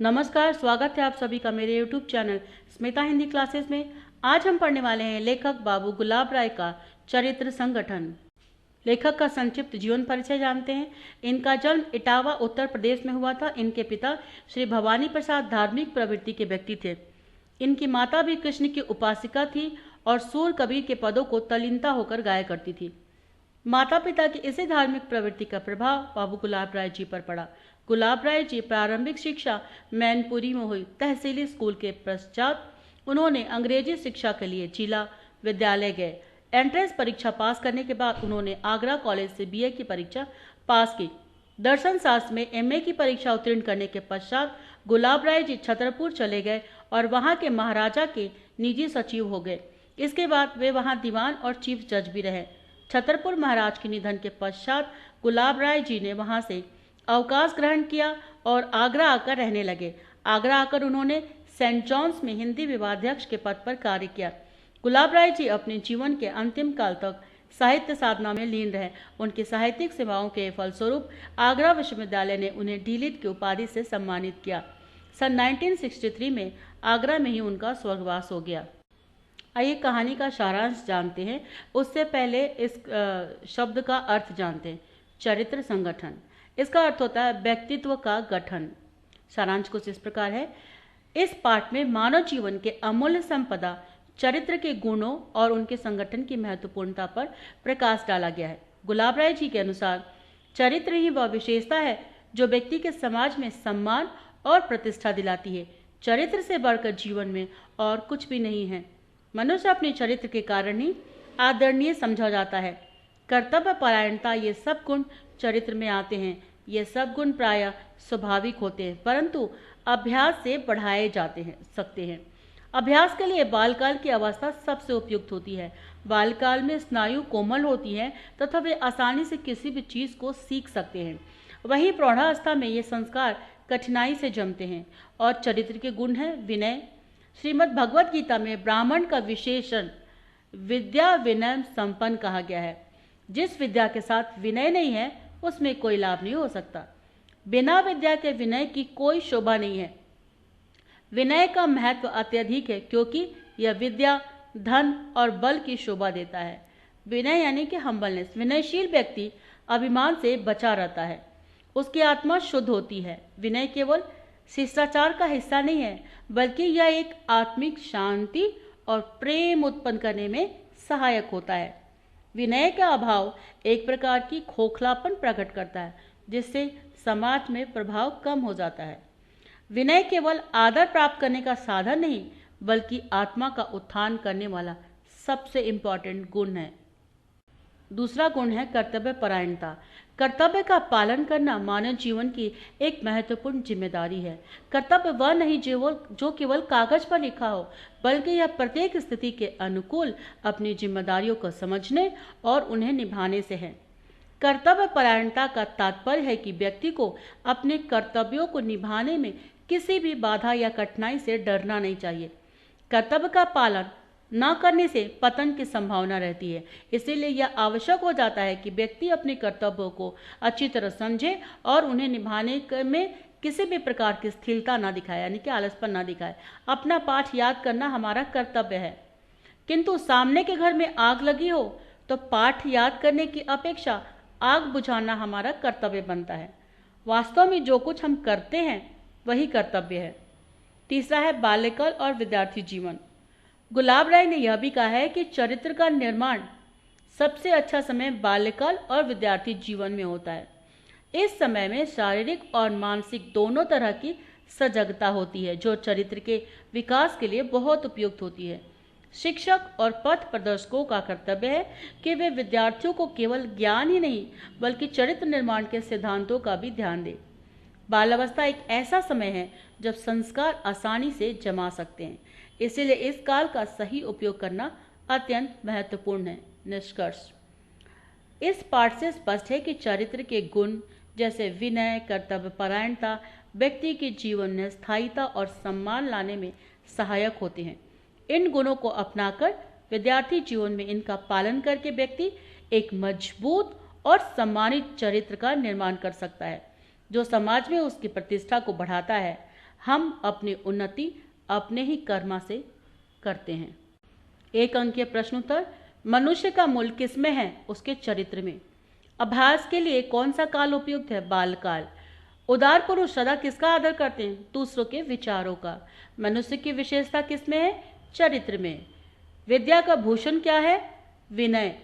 नमस्कार, स्वागत है आप सभी का मेरे YouTube channel Smita Hindi classes में। आज हम पढ़ने वाले हैं लेखक बाबू गुलाब राय का चरित्र संगठन। लेखक का संक्षिप्त जीवन परिचय जानते हैं। इनका जन्म इटावा उत्तर प्रदेश में हुआ था। इनके पिता श्री भवानी प्रसाद धार्मिक प्रवृत्ति के व्यक्ति थे। इनकी माता भी कृष्ण की उपासिका थी और सूर कबीर के पदों को तल्लीनता होकर गाया करती थी। माता पिता की इसी धार्मिक प्रवृत्ति का प्रभाव बाबू गुलाब राय जी पर पड़ा। गुलाब राय जी प्रारंभिक शिक्षा मैनपुरी में हुई। तहसीली स्कूल के पश्चात उन्होंने अंग्रेजी शिक्षा के लिए जिला विद्यालय गए। एंट्रेंस परीक्षा पास करने के बाद उन्होंने आगरा कॉलेज से बीए की परीक्षा पास की। दर्शन शास्त्र में एमए की परीक्षा उत्तीर्ण करने के पश्चात गुलाब राय जी छतरपुर चले गए और वहां के महाराजा के निजी सचिव हो गए। इसके बाद वे वहां दीवान और चीफ जज भी रहे। छतरपुर महाराज के निधन के पश्चात गुलाब राय जी ने वहां से अवकाश ग्रहण किया और आगरा आकर रहने लगे। आगरा आकर उन्होंने सेंट जॉन्स में हिंदी विभागाध्यक्ष के पद पर कार्य किया। गुलाब राय जी अपने जीवन के अंतिम काल तक साहित्य साधना में लीन रहे। उनकी साहित्यिक सेवाओं के फलस्वरूप आगरा विश्वविद्यालय ने उन्हें डीलिट की उपाधि से सम्मानित किया। सन 1963 में आगरा में ही उनका स्वर्गवास हो गया। आइए कहानी का सारांश जानते हैं। उससे पहले इस शब्द का अर्थ जानते हैं। चरित्र संगठन, इसका अर्थ होता है व्यक्तित्व का गठन। सारांश कुछ इस प्रकार है। इस पाठ में मानव जीवन के अमूल्य संपदा चरित्र के गुणों और उनके संगठन की महत्वपूर्णता पर प्रकाश डाला गया है। गुलाब राय जी के अनुसार चरित्र ही वह विशेषता है जो व्यक्ति के समाज में सम्मान और प्रतिष्ठा दिलाती है। चरित्र से बढ़कर जीवन में और कुछ भी नहीं है। मनुष्य अपने चरित्र के कारण ही आदरणीय समझा जाता है। कर्तव्य परायणता, ये सब गुण चरित्र में आते हैं। ये सब गुण प्रायः स्वाभाविक होते हैं, परंतु अभ्यास से बढ़ाए सकते हैं। अभ्यास के लिए बालकाल की अवस्था सबसे उपयुक्त होती है। बालकाल में स्नायु कोमल होती है तथा वे आसानी से किसी भी चीज को सीख सकते हैं। वहीं प्रौढ़ावस्था में ये संस्कार कठिनाई से जमते हैं। और चरित्र के गुण है विनय। श्रीमद् भगवत गीता में ब्राह्मण का विशेषण विद्या विनय संपन्न कहा गया है। जिस विद्या के साथ विनय नहीं है उसमें कोई लाभ नहीं हो सकता। बिना विद्या के विनय की कोई शोभा नहीं है। विनय का महत्व अत्यधिक है क्योंकि यह विद्या, धन और बल की शोभा देता है। विनय यानी कि हम्बलनेस। विनयशील व्यक्ति अभिमान से बचा रहता है, उसकी आत्मा शुद्ध होती है। विनय केवल शिष्टाचार का हिस्सा नहीं है, बल्कि यह एक आत्मिक शांति और प्रेम उत्पन्न करने में सहायक होता है। विनय का अभाव एक प्रकार की खोखलापन प्रकट करता है, जिससे समाज में प्रभाव कम हो जाता है। विनय केवल आदर प्राप्त करने का साधन नहीं, बल्कि आत्मा का उत्थान करने वाला सबसे इंपॉर्टेंट गुण है। दूसरा गुण है कर्तव्य परायणता। कर्तव्य का पालन करना मानव जीवन की एक महत्वपूर्ण जिम्मेदारी है। कर्तव्य वह नहीं जो केवल कागज पर लिखा हो, बल्कि यह प्रत्येक स्थिति के अनुकूल अपनी जिम्मेदारियों को समझने और उन्हें निभाने से है। कर्तव्य परायणता का तात्पर्य है कि व्यक्ति को अपने कर्तव्यों को निभाने में किसी भी बाधा या कठिनाई से डरना नहीं चाहिए। कर्तव्य का पालन न करने से पतन की संभावना रहती है। इसीलिए यह आवश्यक हो जाता है कि व्यक्ति अपने कर्तव्यों को अच्छी तरह समझे और उन्हें निभाने में किसी भी प्रकार की स्थिरता न दिखाए, यानी कि आलसपन न दिखाए। अपना पाठ याद करना हमारा कर्तव्य है, किंतु सामने के घर में आग लगी हो तो पाठ याद करने की अपेक्षा आग बुझाना हमारा कर्तव्य बनता है। वास्तव में जो कुछ हम करते हैं वही कर्तव्य है। तीसरा है बाल्यकाल और विद्यार्थी जीवन। गुलाब राय ने यह भी कहा है कि चरित्र का निर्माण सबसे अच्छा समय बाल्यकाल और विद्यार्थी जीवन में होता है। इस समय में शारीरिक और मानसिक दोनों तरह की सजगता होती है, जो चरित्र के विकास के लिए बहुत उपयुक्त होती है। शिक्षक और पथ प्रदर्शकों का कर्तव्य है कि वे विद्यार्थियों को केवल ज्ञान ही नहीं, बल्कि चरित्र निर्माण के सिद्धांतों का भी ध्यान दें। बाल्यावस्था एक ऐसा समय है जब संस्कार आसानी से जमा सकते हैं, इसीलिए इस काल का सही उपयोग करना अत्यंत महत्वपूर्ण है। निष्कर्ष, इस पाठ से स्पष्ट है कि चरित्र के गुण जैसे विनय, कर्तव्य परायणता व्यक्ति के जीवन में स्थायिता और सम्मान लाने में सहायक होते हैं। इन गुणों को अपनाकर विद्यार्थी जीवन में इनका पालन करके व्यक्ति एक मजबूत और सम्मानित चरित्र का निर्माण कर सकता है, जो समाज में उसकी प्रतिष्ठा को बढ़ाता है। हम अपनी उन्नति अपने ही कर्म से करते हैं। एक अंकीय प्रश्नोत्तर, मनुष्य का मूल किसमें है? उसके चरित्र में। अभ्यास के लिए कौन सा काल उपयुक्त है? बालकाल। उदार पुरुष सदा किसका आदर करते हैं? दूसरों के विचारों का। मनुष्य की विशेषता किसमें है? चरित्र में। विद्या का भूषण क्या है? विनय।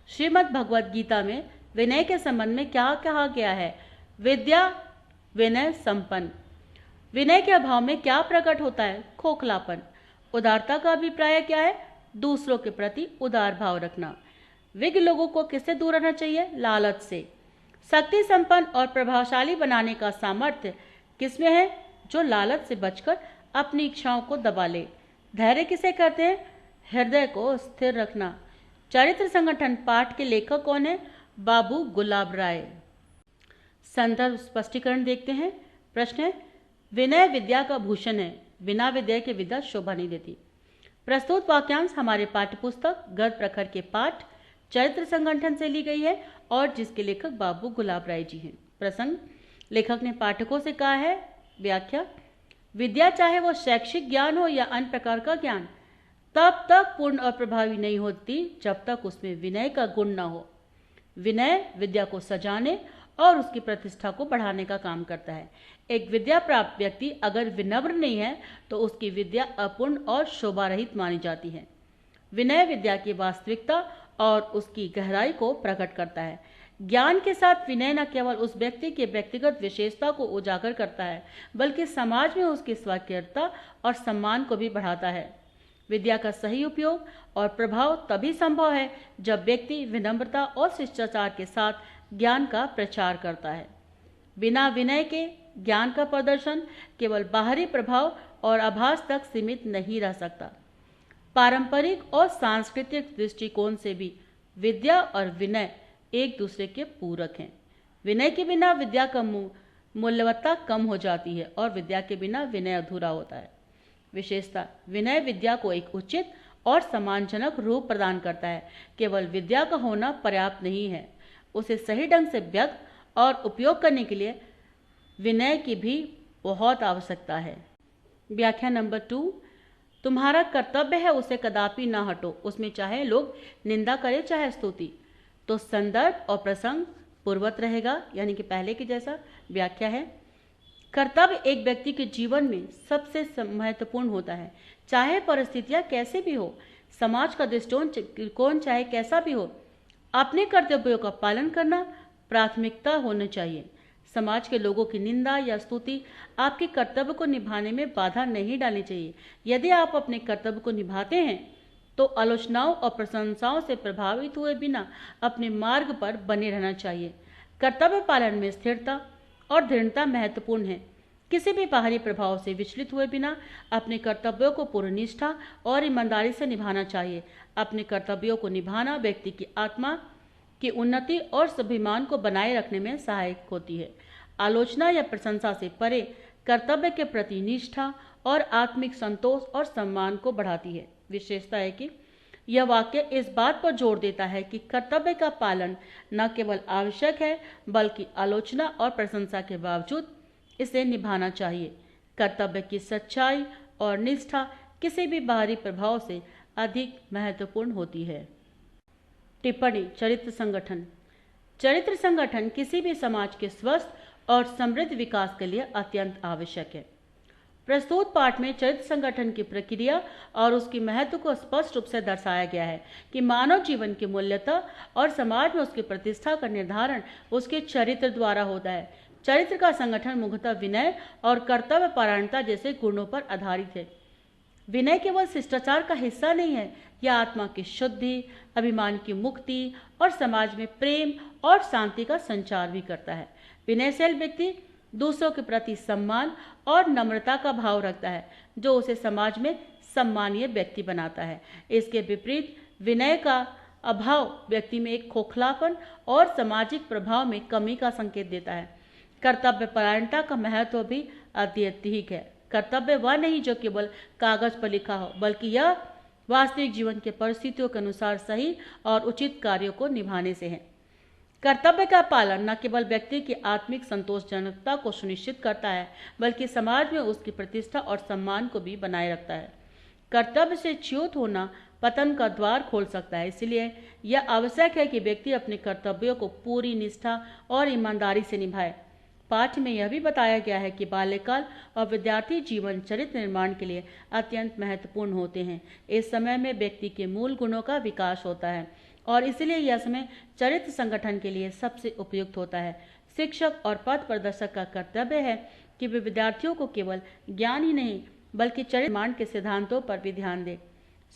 श्रीमद् भगवद गीता में विनय के संबंध में क्या कहा गया है? विद्या विनय संपन्न। विनय के अभाव में क्या प्रकट होता है? खोखलापन। उदारता का अभिप्राय क्या है? दूसरों के प्रति उदार भाव रखना। विज्ञ लोगों को किससे दूर रहना चाहिए? लालच से। शक्ति संपन्न और प्रभावशाली बनाने का सामर्थ्य किसमें है? जो लालच से बचकर अपनी इच्छाओं को दबा ले। धैर्य किसे कहते हैं? हृदय को स्थिर रखना। चरित्र संगठन पाठ के लेखक कौन है? बाबू गुलाब राय। संदर्भ स्पष्टीकरण देखते हैं। प्रश्न है, विनय विद्या का भूषण है, बिना विद्या के विद्या शोभा नहीं देती। प्रस्तुत वाक्यांश हमारे पाठ्यपुस्तक गद्य प्रखर के पाठ चरित्र संगठन से ली गई है और जिसके लेखक बाबू गुलाब राय जी हैं। प्रसंग, लेखक ने पाठकों से कहा है। व्याख्या, विद्या चाहे वो शैक्षिक ज्ञान हो या अन्य प्रकार का ज्ञान, तब तक पूर्ण और प्रभावी नहीं होती जब तक उसमें विनय का गुण न हो। विनय विद्या को सजाने और उसकी प्रतिष्ठा को बढ़ाने का काम करता है। एक विद्या प्राप्त व्यक्ति अगर विनम्र नहीं है तो उसकी विद्या अपूर्ण और शोभा रहित मानी जाती है। विनय विद्या की वास्तविकता और उसकी गहराई को प्रकट करता है। ज्ञान के साथ विनय न केवल उस व्यक्ति के व्यक्तिगत विशेषता को उजागर करता है, बल्कि समाज में उसकी स्वीकार्यता और सम्मान को भी बढ़ाता है। विद्या का सही उपयोग और प्रभाव तभी संभव है जब व्यक्ति विनम्रता और शिष्टाचार के साथ ज्ञान का प्रचार करता है। बिना विनय के ज्ञान का प्रदर्शन केवल बाहरी प्रभाव और आभास तक सीमित नहीं रह सकता। पारंपरिक और सांस्कृतिक दृष्टिकोण से भी विद्या और विनय एक दूसरे के पूरक हैं। विनय के बिना विद्या का मूल्यवत्ता कम हो जाती है और विद्या के बिना विनय अधूरा होता है। विशेषता, विनय विद्या को एक उचित और सम्मानजनक रूप प्रदान करता है। केवल विद्या का होना पर्याप्त नहीं है, उसे सही ढंग से व्यक्त और उपयोग करने के लिए विनय की भी बहुत आवश्यकता है। व्याख्या नंबर 2, तुम्हारा कर्तव्य है उसे कदापि ना हटो, उसमें चाहे लोग निंदा करें चाहे स्तुति। तो संदर्भ और प्रसंग पूर्वत रहेगा, यानी कि पहले की जैसा। व्याख्या है, कर्तव्य एक व्यक्ति के जीवन में सबसे महत्वपूर्ण होता है, चाहे परिस्थितियां कैसे भी हो, समाज का दृष्टिकोण चाहे कैसा भी हो। अपने कर्तव्यों का पालन करना प्राथमिकता होना चाहिए। समाज के लोगों की निंदा या स्तुति आपके कर्तव्य को निभाने में बाधा नहीं डालनी चाहिए। यदि आप अपने कर्तव्य को निभाते हैं तो आलोचनाओं और प्रशंसाओं से प्रभावित हुए बिना अपने मार्ग पर बने रहना चाहिए। कर्तव्य पालन में स्थिरता और दृढ़ता महत्वपूर्ण है। किसी भी बाहरी प्रभाव से विचलित हुए बिना अपने कर्तव्यों को पूर्ण निष्ठा और ईमानदारी से निभाना चाहिए। अपने कर्तव्यों को निभाना व्यक्ति की आत्मा की उन्नति और स्वाभिमान को बनाए रखने में सहायक होती है। आलोचना या प्रशंसा से परे कर्तव्य के प्रति निष्ठा और आत्मिक संतोष और सम्मान को बढ़ाती है। विशेषता है कि यह वाक्य इस बात पर जोर देता है कि कर्तव्य का पालन न केवल आवश्यक है बल्कि आलोचना और प्रशंसा के बावजूद इसे निभाना चाहिए। कर्तव्य की सच्चाई और निष्ठा किसी भी बाहरी प्रभाव से अधिक महत्वपूर्ण होती है। टिप्पणी, चरित्र संगठन। चरित्र संगठन किसी भी समाज के स्वस्थ और समृद्ध विकास के लिए अत्यंत आवश्यक है। प्रस्तुत पाठ में चरित्र संगठन की प्रक्रिया और उसकी महत्व को स्पष्ट रूप से दर्शाया गया है कि मानव जीवन की मूल्यता और समाज में उसकी प्रतिष्ठा का निर्धारण उसके चरित्र द्वारा होता है। चरित्र का संगठन मुख्यतः विनय और कर्तव्य परायणता जैसे गुणों पर आधारित है। विनय केवल शिष्टाचार का हिस्सा नहीं है, यह आत्मा की शुद्धि, अभिमान की मुक्ति और समाज में प्रेम और शांति का संचार भी करता है। विनयशील व्यक्ति दूसरों के प्रति सम्मान और नम्रता का भाव रखता है, जो उसे समाज में सम्मानीय व्यक्ति बनाता है। इसके विपरीत विनय का अभाव व्यक्ति में एक खोखलापन और सामाजिक प्रभाव में कमी का संकेत देता है। कर्तव्य परायणता का महत्व भी अत्यधिक है। कर्तव्य वह नहीं जो केवल कागज पर लिखा हो, बल्कि यह वास्तविक जीवन के परिस्थितियों के अनुसार सही और उचित कार्यों को निभाने से है। कर्तव्य का पालन न केवल व्यक्ति की आत्मिक संतोषजनकता को सुनिश्चित करता है, बल्कि समाज में उसकी प्रतिष्ठा और सम्मान को भी बनाए रखता है। कर्तव्य से च्युत होना पतन का द्वार खोल सकता है। इसलिए यह आवश्यक है कि व्यक्ति अपने कर्तव्यों को पूरी निष्ठा और ईमानदारी से निभाए। पाठ में यह भी बताया गया है कि बाल्यकाल और विद्यार्थी जीवन चरित्र निर्माण के लिए अत्यंत महत्वपूर्ण होते हैं। इस समय में व्यक्ति के मूल गुणों का विकास होता है और इसलिए यह समय चरित्र संगठन के लिए सबसे उपयुक्त होता है। शिक्षक और पथ प्रदर्शक का कर्तव्य है कि वे विद्यार्थियों को केवल ज्ञान ही नहीं बल्कि चरित्र निर्माण के सिद्धांतों पर भी ध्यान दें।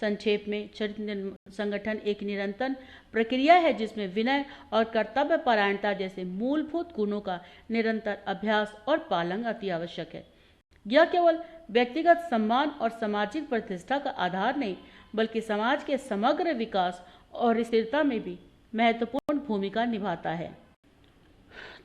संक्षेप में, चरित्र संगठन एक निरंतर प्रक्रिया है जिसमें विनय और कर्तव्य परायणता जैसे मूलभूत गुणों का निरंतर अभ्यास और पालन अति आवश्यक है। यह केवल व्यक्तिगत सम्मान और सामाजिक प्रतिष्ठा का आधार नहीं, बल्कि समाज के समग्र विकास और स्थिरता में भी महत्वपूर्ण भूमिका निभाता है।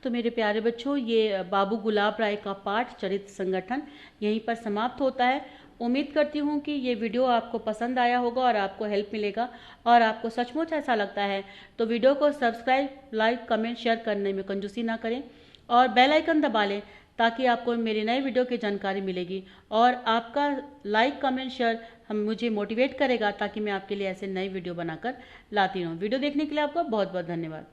तो मेरे प्यारे बच्चों, ये बाबू गुलाब राय का पाठ चरित्र संगठन यहीं पर समाप्त होता है। उम्मीद करती हूँ कि ये वीडियो आपको पसंद आया होगा और आपको हेल्प मिलेगा, और आपको सचमुच ऐसा लगता है तो वीडियो को सब्सक्राइब, लाइक, कमेंट, शेयर करने में कंजूसी ना करें और बेल आइकन दबा लें ताकि आपको मेरी नई वीडियो की जानकारी मिलेगी। और आपका लाइक, कमेंट, शेयर मुझे मोटिवेट करेगा ताकि मैं आपके लिए ऐसे नई वीडियो बनाकर लाती रहूँ। वीडियो देखने के लिए आपका बहुत बहुत धन्यवाद।